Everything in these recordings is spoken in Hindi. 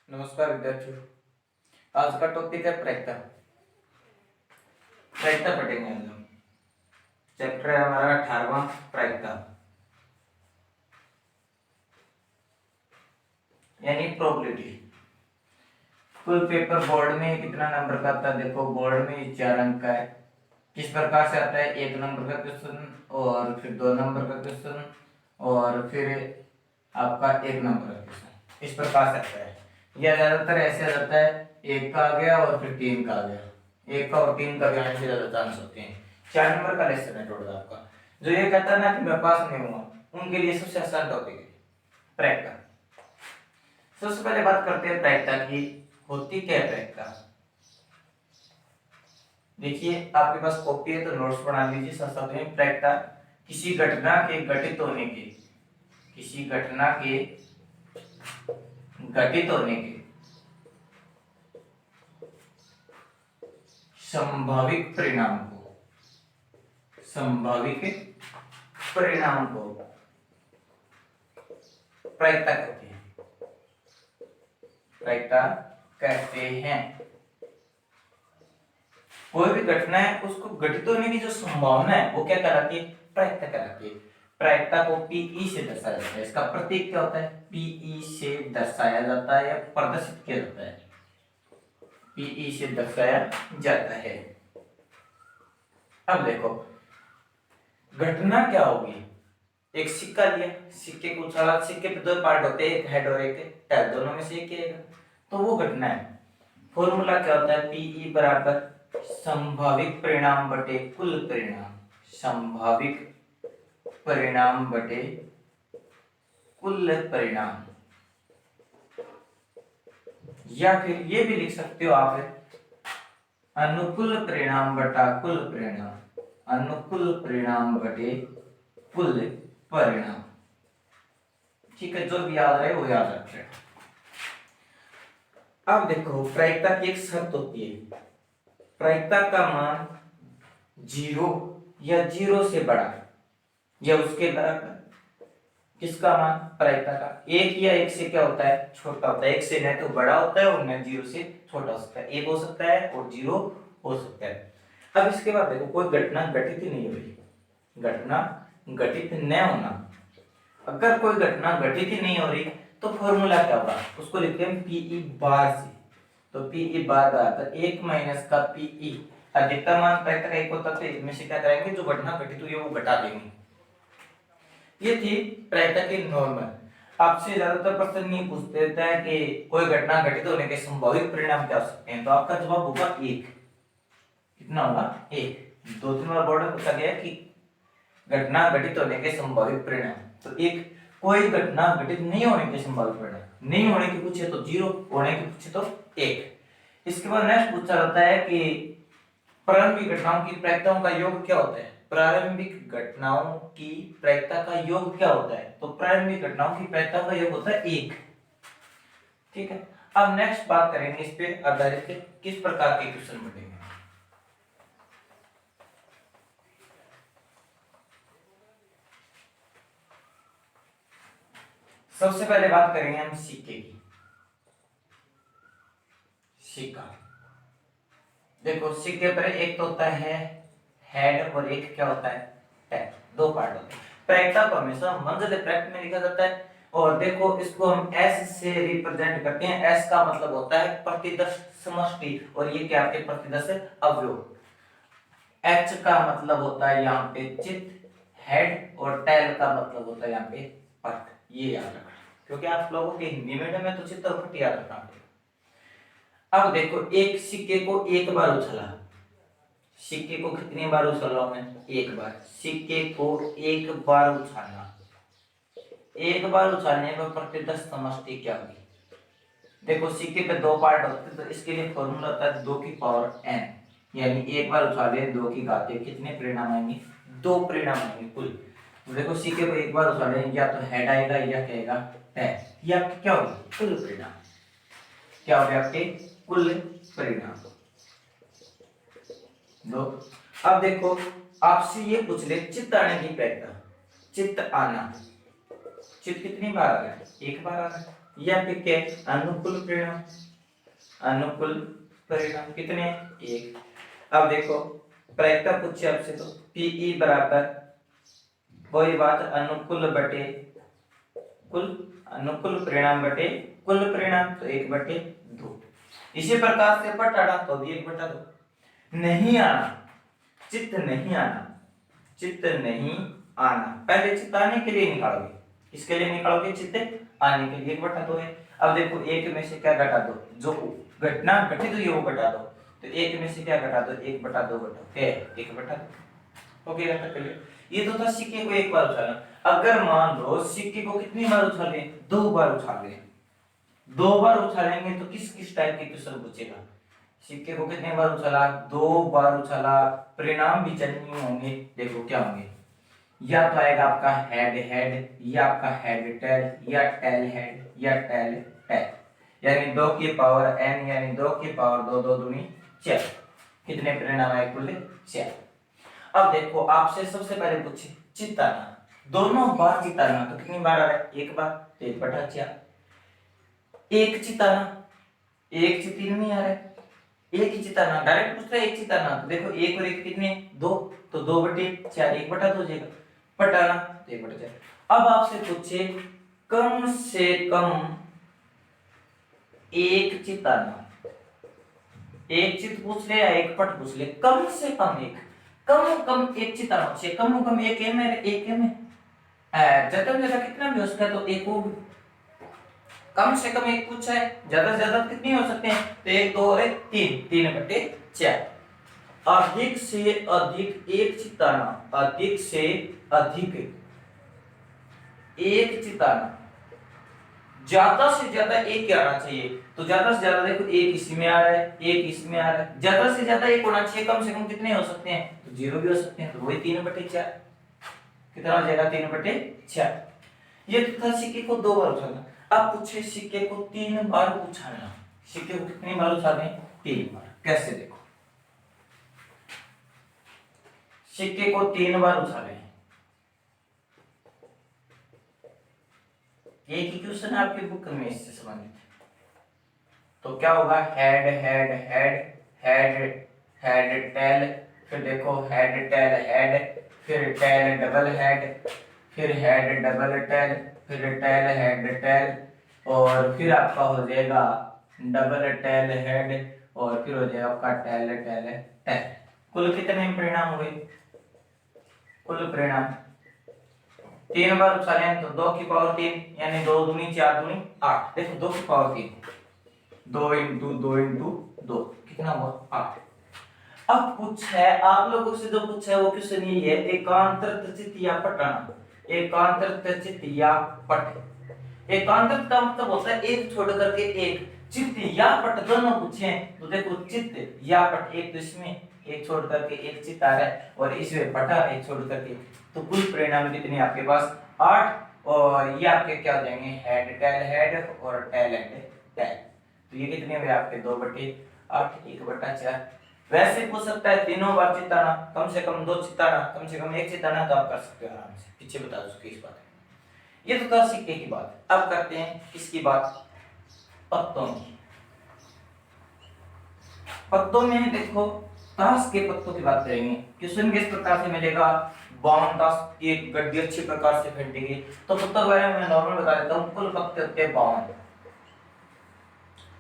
नमस्कार विद्यार्थियों। आज का टॉपिक है प्रायिकता। प्रायिकता पढ़ेंगे आज हम। चैप्टर है हमारा 18वां प्रायिकता यानी प्रोबेबिलिटी। कुल पेपर बोर्ड में कितना नंबर का आता है? देखो बोर्ड में 4 अंक का है। किस प्रकार से आता है? 1 नंबर का क्वेश्चन और फिर 2 नंबर का क्वेश्चन और फिर आपका 1 नंबर का क्वेश्चन, इस प्रकार से आता है। यह ज्यादातर ऐसे आ जाता है, 1 का आ गया और फिर 3 का आ गया। 1 का और 3 का भी आने से ज्यादा चांस होते हैं। 4 नंबर का लेसन है टोटल आपका। जो ये कहता है ना कि मैं पास नहीं हुआ, उनके लिए सबसे आसान टॉपिक है प्रायिकता। सबसे पहले बात करते हैं प्रायिकता की। होती क्या है प्रायिकता? देखिए आपके पास कॉपी है तो नोट्स बना लीजिए। साथ साथ में प्रायिकता किसी घटना के घटित होने के, किसी घटना के घटित होने के संभाविक परिणाम को, संभाविक परिणाम को प्रायिकता कहते हैं। प्रायिकता कहते हैं कोई भी घटना है उसको घटित होने की जो संभावना है वो क्या कहलाती है? प्रायिकता कहलाती है। प्रायिकता को पीई से दर्शाया जाता है। इसका प्रतीक क्या होता है? पीई से दर्शाया जाता है या प्रदर्शित किया जाता है। पीई से दर्शाया जाता है। अब देखो घटना क्या होगी? एक सिक्का लिया, सिक्के को उछाला, सिक्के पे 2 पार्ट होते हैं, एक हेड और एक टेल, दोनों में से एक आएगा तो वो घटना है। फॉर्मूला क्या होता है? पीई बराबर संभाविक परिणाम बटे कुल परिणाम, संभाविक परिणाम बटे कुल परिणाम। या फिर ये भी लिख सकते हो आप, अनुकूल परिणाम बटा कुल परिणाम, अनुकूल परिणाम बटे कुल परिणाम। ठीक है, जो भी याद रहे वो याद रखें। अब देखो प्रायिकता की एक शर्त होती है, प्रायिकता का मान 0 या 0 से बड़ा या उसके बराबर। किसका मान? प्रायिकता का। 1 या 1 से क्या होता है? छोटा होता है। 1 से न तो बड़ा होता है और न 0 से छोटा हो सकता है। 1 हो सकता है और 0 हो सकता है। अब इसके बाद देखो कोई घटना घटित ही नहीं हो रही, घटना घटित न होना। अगर कोई घटना घटित ही नहीं हो रही तो फॉर्मूला क्या होगा? उसको लिखते हैं पीई बार से। तो पीई बार बराबर 1 माइनस का पीई। अधिकतम मान प्रायिकता का 1 होता है तो इसमें से क्या करेंगे? जो घटना घटित हुई है वो घटा देंगे। ये थी प्रायिकता की नॉर्मल। आपसे ज्यादातर प्रश्न नहीं पूछते थे कि कोई घटना घटित होने के संभावित परिणाम क्या हो सकते हैं, तो आपका जवाब होगा 1। कितना होगा? 1। 2-3 बार बोर्ड में पूछा गया कि घटना घटित होने के संभावित परिणाम, तो 1। कोई घटना घटित नहीं होने के संभावित परिणाम, नहीं होने के पूछे तो 0, होने के पूछे तो 1। इसके बाद नेक्स्ट पूछा जाता है कि प्रारंभिक घटनाओं की प्रायिकताओं का योग क्या होता है? प्रारंभिक घटनाओं की प्रायिकता का योग क्या होता है? तो प्रारंभिक घटनाओं की प्रायिकता का योग होता है 1। ठीक है, अब नेक्स्ट बात करेंगे इस पे आधारित किस प्रकार के क्वेश्चन बढ़ेंगे। सबसे पहले बात करेंगे हम सिक्के की। सिक्का देखो, सिक्के पर एक तो होता है हेड और एक क्या होता है? टेल। 2 पार्ट होते हैं। प्रायिकता को हमेशा मंजिल प्रायिकता में लिखा जाता है। और देखो इसको हम एस से रिप्रेजेंट करते हैं। एस का मतलब होता है प्रतिदर्श समष्टि और ये क्या आपके प्रतिदर्श अवयव। एच का मतलब होता है यहाँ पे चित्त, हेड, और टेल का मतलब होता है यहाँ पे पट। ये याद रखना क्योंकि आप लोगों के हिंदी मीडियम में तो चित्त और पट याद रखना। अब देखो एक सिक्के को एक बार उछाला, सिक्के को कितनी बार उछाला मैं? 1 बार। सिक्के को 1 बार उछालना, 1 बार उछालने पर प्रतिदर्श समष्टि क्या होगी? देखो सिक्के पे 2 पार्ट होते हैं तो इसके लिए फॉर्मूला होता है 2 की पावर n, यानी 1 बार उछाले 2 की घात कितने परिणाम आएंगे? 2 परिणाम आएंगे कुल। तो देखो सिक्के को 1 बार उछाले या तो हेड आएगा या क्या आएगा? टेल। या क्या होगा? कुल परिणाम। क्या हो गया आपके? कुल परिणाम। दो। अब देखो आपसे ये पूछ ले चित्त आने की प्रायिकता। चित्त आना, चित्त कितनी बार आ रहा है? 1 बार आ रहा है। या फिर क्या अनुकूल परिणाम, अनुकूल परिणाम कितने एक। अब देखो प्रायिकता पूछे आपसे तो पीई बराबर वही बात अनुकूल बटे कुल, अनुकूल परिणाम बटे कुल परिणाम, तो 1/2। इसी प्रकार से पटाड़ा तो भी 1/2। नहीं आना, चित्त नहीं आना, चित्त नहीं आना, पहले चित्त आने के लिए निकालोगे, किसके लिए निकालोगे, चित्त आने के लिए 1/2 है। अब देखो एक में से क्या घटा दो, जो घटना घटित हुई वो घटा दो, तो एक में से क्या घटा दो, 1/2 घटाओ, 1/2 हो गया क्लियर। ये तो था सिक्के को एक बार उछालना। अगर मान लो सिक्के को कितनी बार उछाले, 2 बार उछाले, 2 बार उछालेंगे तो किस किस टाइप के क्वेश्चन पूछेगा। सिक्के को कितने बार उछाला, 2 बार उछाला, परिणाम भी चेंजिंग होंगे, देखो क्या होंगे, या तो आएगा आपका हेड हेड, या आपका हेड टेल, या टेल हेड, या टेल टेल, यानी 2 की पावर n, यानी 2 की पावर 2, 2 दूनी 4, कितने परिणाम आए कुल 4। अब देखो आपसे सबसे पहले पूछे चित्ताना, दोनों बार चित्ताना, तो कितनी बार आ रहा है, एक बार, तो 1/4। एक चित्ताना, एक से 3 नहीं आ रहा है, एक ही चित्ताना, डायरेक्ट पूछ रहा है एक चित्ताना, तो देखो एक और एक कितने 2, तो 2/4, 1/2 हो जाएगा, पटाना तो 1/4। अब आपसे पूछे कम से कम एक चित्ताना, एक चित्त पूछ ले या एक पट पूछ ले, कम से कम एक, कम एक चित्ताना पूछे, कम एक एम है, एक एम है, ज्यादा से ज्यादा कितना भी हो सकता है, तो एक हो, कम से कम एक पूछा है, ज्यादा से ज्यादा कितनी हो सकते हैं, तो 1 2 और 3, 3/4। अधिक से अधिक एक चित्ताना, अधिक से अधिक एक चित्ताना, ज्यादा से ज्यादा एक क्या आना चाहिए, तो ज्यादा से ज्यादा देखो एक इसमें आ रहा है, एक इसमें आ रहा है, ज्यादा से ज्यादा एक होना चाहिए, कम से कम कितने हो सकते हैं, तो 0 भी हो सकते हैं, तो वही 3/4, कितना हो जाएगा 3/4। ये तो था सिक्के को 2 बार उछालना। अब पूछे सिक्के को 3 बार उछालना, सिक्के को कितनी बार उछालें, 3 बार। कैसे देखो, सिक्के को 3 बार उछालें, एक ही क्वेश्चन है आपकी बुक में इससे संबंधित, तो क्या होगा, head head head head head tail, फिर देखो हेड टेल हेड, फिर टेल डबल हेड, फिर हेड डबल टेल, फिर टेल हेड टेल, और फिर आपका हो जाएगा डबल टेल हेड, और फिर हो जाएगा आपका टेल टेल टेल। कुल कितने परिणाम हुए, कुल परिणाम 3 बार उछाले तो 2 की पावर 3, यानी 2 दूनी 4 दूनी 8, देखो 2 की पावर 3, 2 इंटू 2 इंटू 2 कितना हुआ 8। अब कुछ है आप लोगों से जो पूछा है वो क्वेश्चन ये है, एकांतर त्रिचित या पटाना, एकांतर त्रिचित या पट। एकांतर का मतलब होता है एक छोड़ करके एक, चित्त या पट दोनों पूछे हैं, तो देखो चित्त या पट, एक तो इसमें एक छोड़ करके एक चित्त आ रहा है, और इसमें पटा एक छोड़ करके, तो कुल परिणाम कितने आपके पास 8, और ये आपके क्या हो जाएंगे, हेड टेल हेड और टेल एंड टेल, तो ये कितने हुए आपके 2/8, 1/4। वैसे पूछ सकता है तीनों बार चित्ताना, कम से कम 2 चित्ताना, कम से कम 1 चित्ताना, तो आप कर सकते हो आराम से, पीछे बता दो किस बात है। ये तो था सिक्के की बात। अब करते हैं किसकी बात, पत्तों की। पत्तों में देखो ताश के पत्तों की बात करेंगे, क्वेश्चन किस प्रकार से मिलेगा, 52 ताश एक गड्डी अच्छी प्रकार से फेंटेगी, तो पत्तों के बारे में मैं नॉर्मल बता देता हूँ, कुल पत्ते होते हैं 52,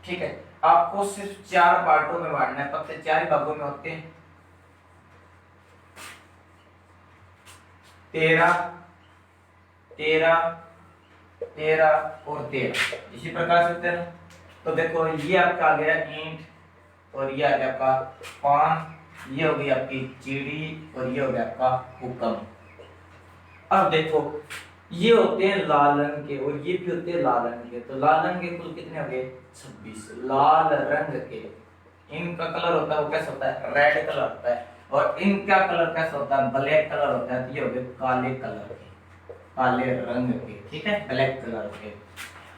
ठीक है। आपको सिर्फ 4 पार्टों में बांटना है, पत्ते 4 ही भागों में होते हैं, 13 13 13 और 13, इसी प्रकार से होते हैं। तो देखो ये आपका आ गया ईंट, और ये आ गया आपका पान, ये हो गई आपकी चीड़ी, और ये हो गया आपका हुक्म। अब देखो ये होते हैं लाल रंग के, और ये भी होते हैं लाल रंग के, तो लाल रंग के कुल कितने हो गए 26। लाल रंग के इनका कलर होता है वो कैसा होता है, रेड कलर होता है, और इनका कलर कैसा होता है, ब्लैक कलर होता है, तो ये हो गए काले कलर के, काले रंग के, ठीक है, ब्लैक कलर के।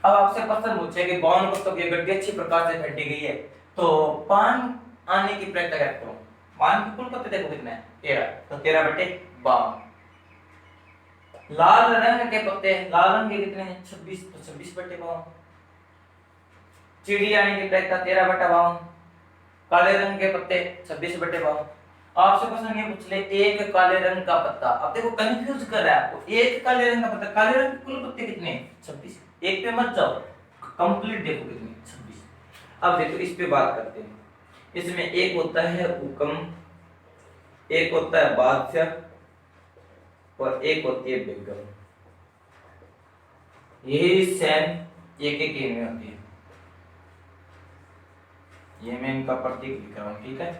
अब आपसे प्रश्न पूछे कि 52 पुस्तक ये गड्डी अच्छी प्रकार से फेंटी गई है, तो पान आने की प्रयत्न करता हूँ, पान के कुल पत्ते देखो कितने हैं 13, तो 13/52। लाल रंग के पत्ते, लाल रंग के कितने हैं 26, तो 26/52। चिड़ी आने की प्रायिकता 13/52, काले रंग के पत्ते 26/52। आपसे क्वेश्चन ये पूछ ले एक काले रंग का पत्ता, अब देखो कंफ्यूज कर रहा है आपको, एक काले रंग का पत्ता, काले रंग के कुल पत्ते कितने 26, एक पे मत जाओ, कंप्लीट देखो कितने 26। अब देखो इस पे बात करते हैं, इसमें एक होता है उकम, एक होता है बादशाह और एक होती है बेगम, यही सेम एक एक में होती है। ये मैं इनका प्रतीक लिख रहा हूं, ठीक है,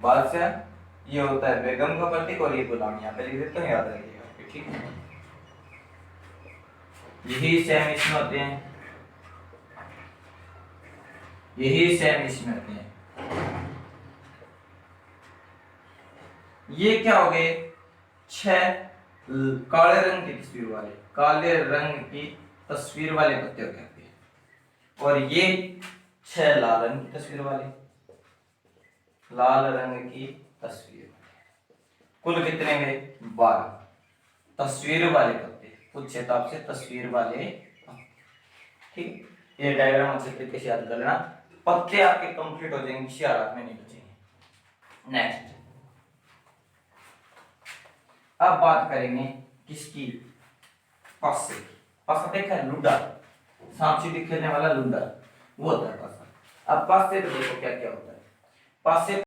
बादशाह ये होता है बेगम का प्रतीक और ये गुलाम, यहाँ पे लिख देते हैं, याद रखिएगा, ठीक है। यही सेम इसमें होते हैं, यही सेम इसमें होते हैं। ये क्या हो गए 6 काले रंग की तस्वीर वाले, काले रंग की तस्वीर वाले पत्ते हो गए, और ये 6 लाल रंग की तस्वीर वाले, लाल रंग की तस्वीर, कुल कितने गए 12 तस्वीर वाले पत्ते, कुछ चेताब से तस्वीर वाले, ठीक। ये डायग्राम अच्छे तरीके से याद कर लेना, पत्ते आपके कंप्लीट हो जाएंगे, किसी हालत में नहीं बचेंगे। नेक्स्ट अब बात करेंगे किसकी, पासे, पासा देखा है लुडा, सांप सीढ़ी खेलने वाला लुडा, वो होता है पासा। अब पासे पे देखो क्या क्या होता है पासे।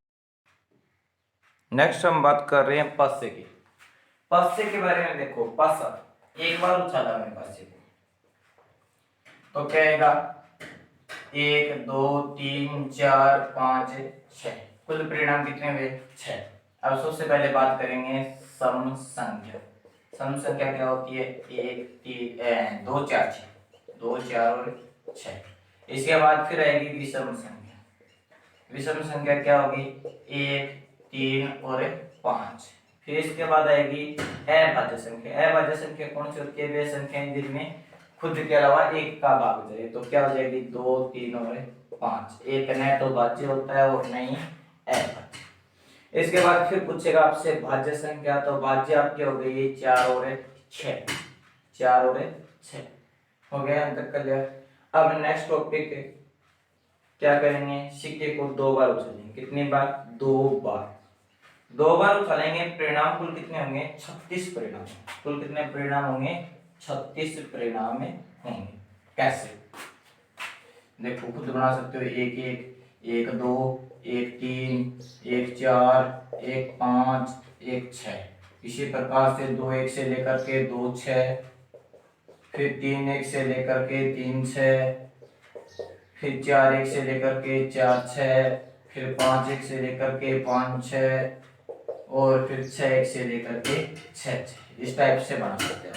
नेक्स्ट हम बात कर रहे हैं पासे की, पासे के बारे में देखो, पासा एक बार उछाला मैंने पासे को तो क्या आएगा 1 2 3 4 5 6, कुल परिणाम कितने हुए 6। अब सबसे पहले बात करेंगे सम संख्या, सम संख्या क्या होती है 1 3 2 4 6, 2 4 और 6। इसके बाद फिर आएगी विषम संख्या, विषम संख्या क्या होगी 1 3 और 5। फिर इसके बाद आएगी अभाज्य संख्या, अभाज्य संख्या कौन सी होती है, वे संख्याएं जिनमें खुद के अलावा एक का भाग जाए, तो क्या हो जाएगी 2 3 और 5, एक न तो भाज्य होता है और नहीं अभाज्य। इसके बाद फिर पूछेगा आपसे भाज्य संख्या, तो भाज्य आपकी हो गई 4 और 6, 4 और 6 हो गया, अंतर कर लिया। अब नेक्स्ट टॉपिक क्या करेंगे, सिक्के को 2 बार उछालेंगे, कितनी बार 2 बार, 2 बार उछालेंगे, परिणाम कुल कितने होंगे 36 परिणाम, कुल कितने परिणाम होंगे 36 परिणाम होंगे। कैसे देखो खुद बना सकते हो, 1 1 1 2 1 3 1 4 1 5 1 6, इसी प्रकार से 2 1 से लेकर के 2 6, फिर 3 1 से लेकर के 3 6, फिर 4 1 से लेकर के 4 6, फिर 5 1 से लेकर के 5 6, और फिर 6 1 से लेकर के 6 6, इस टाइप से बना सकते हैं।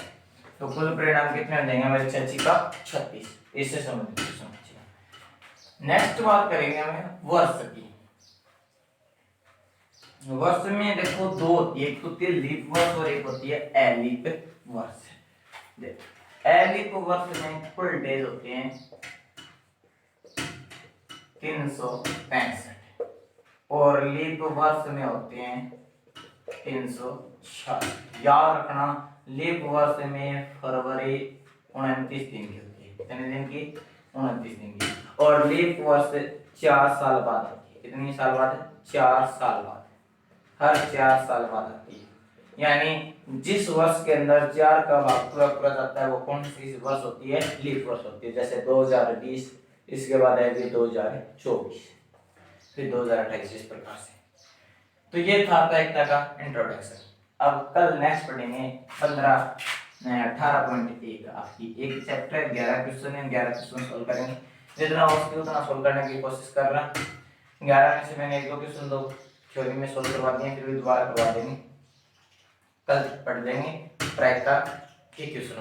तो कुल परिणाम कितने हो जाएंगे हमारे 6 का 36, इससे समझिए। नेक्स्ट बात करेंगे हमें वर्ष की, वर्ष में देखो दो, एक होती है लीप वर्ष और एक होती है एलिप वर्ष। देखो एलिप वर्ष में कुल डेज होते हैं 365 और लीप वर्ष में होते हैं 366। याद रखना लीप वर्ष में फरवरी 29 दिन की होती है, कितने दिन की 29 दिन की, और लीप वर्ष 4 साल बाद आती है, कितनी साल बाद 4 साल बाद, हर 4 साल बाद आती है। यानी जिस वर्ष के अंदर 4 का भाग पूरा पूरा जाता है वो कौन सी वर्ष होती है, लीप वर्ष होती है। जैसे 2020, इसके बाद आएगी 2024, फिर 2028, इस प्रकार से। तो ये था प्रायिकता का इंट्रोडक्शन। अब कल नेक्स्ट पढ़ेंगे 18.1 आपकी एक चैप्टर 11 क्वेश्चन है, 11 क्वेश्चन सोल्व करेंगे, जितना हो सके उतना सोल्व करने की कोशिश कर रहा। 11 में से मैंने 1 2 क्वेश्चन दो थ्योरी में सोल्व करवा दिए, फिर भी दोबारा करवा देंगे, कल पढ़ लेंगे प्रायिकता के क्वेश्चन।